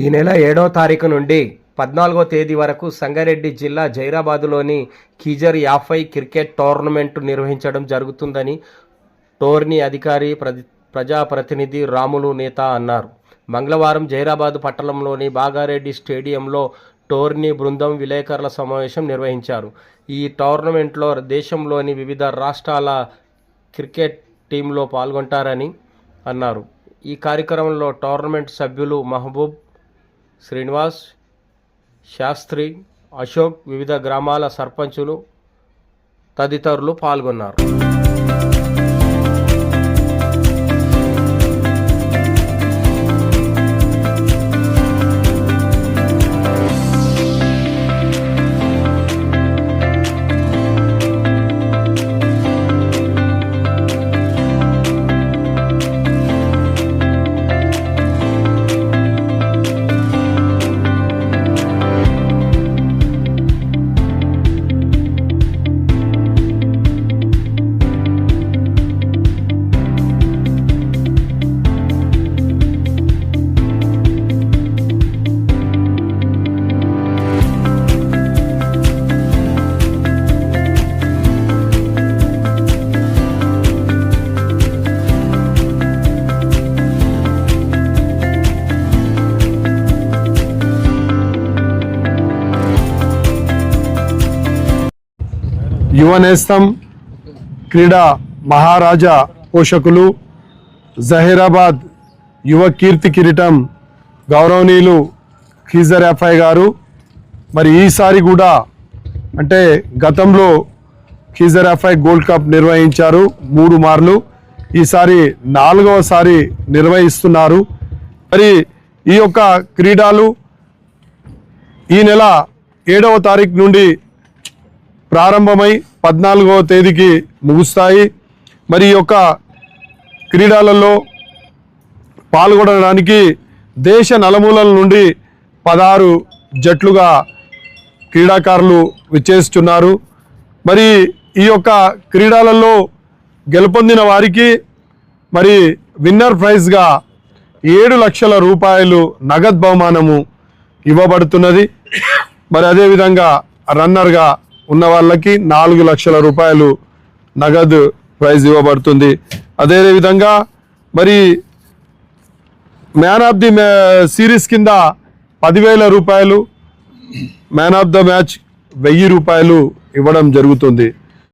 ఈ నెల 7వ తారీఖు నుండి 14వ తేదీ వరకు సంగారెడ్డి జిల్లా జైరాబాదులోని కీజర్ 50 క్రికెట్ టోర్నమెంట్ నిర్వహించడం జరుగుతుందని టోర్నీ అధికారి ప్రజాప్రతినిధి రాములు నేత అన్నారు. మంగళవారం జైరాబాదు పట్టణంలోని బాగారెడ్డి స్టేడియంలో టోర్నీ బృందం విలేకరుల సమావేశం నిర్వహించారు. ఈ టోర్నమెంట్లో దేశంలోని వివిధ రాష్ట్రాల క్రికెట్ టీంలో పాల్గొంటారని అన్నారు. ఈ కార్యక్రమంలో టోర్నమెంట్ సభ్యులు మహబూబ్, శ్రీనివాస్, శాస్త్రి, అశోక్, వివిధ గ్రామాల సర్పంచులు తదితరులు పాల్గొన్నారు. యువనేస్తం క్రీడా మహారాజా పోషకులు జహీరాబాద్ యువ కీర్తి కిరీటం గౌరవనీయులు కీజర్ 50 గారు మరి ఈసారి కూడా అంటే గతంలో కీజర్ 50 గోల్డ్ కప్ నిర్వహించారు 3 మార్లు. ఈసారి 4వసారి నిర్వహిస్తున్నారు. మరి ఈ యొక్క క్రీడలు ఈ నెల 7వ తారీఖు నుండి ప్రారంభమై 14వ తేదీకి ముగుస్తాయి. మరి ఈ యొక్క క్రీడలలో పాల్గొనడానికి దేశ నలుమూలల నుండి 16 జట్లుగా క్రీడాకారులు విచ్చేస్తున్నారు. మరి ఈ యొక్క క్రీడలలో గెలుపొందిన వారికి మరి విన్నర్ ప్రైజ్గా 7 లక్షల రూపాయలు నగదు బహుమానము ఇవ్వబడుతున్నది. మరి అదేవిధంగా రన్నర్గా ఉన్న వాళ్ళకి 4 లక్షల రూపాయలు నగదు ప్రైజ్ ఇవ్వబడుతుంది. అదేవిధంగా మరి మ్యాన్ ఆఫ్ ది సిరీస్ కింద 10,000 రూపాయలు, మ్యాన్ ఆఫ్ ద మ్యాచ్ 1000 రూపాయలు ఇవ్వడం జరుగుతుంది.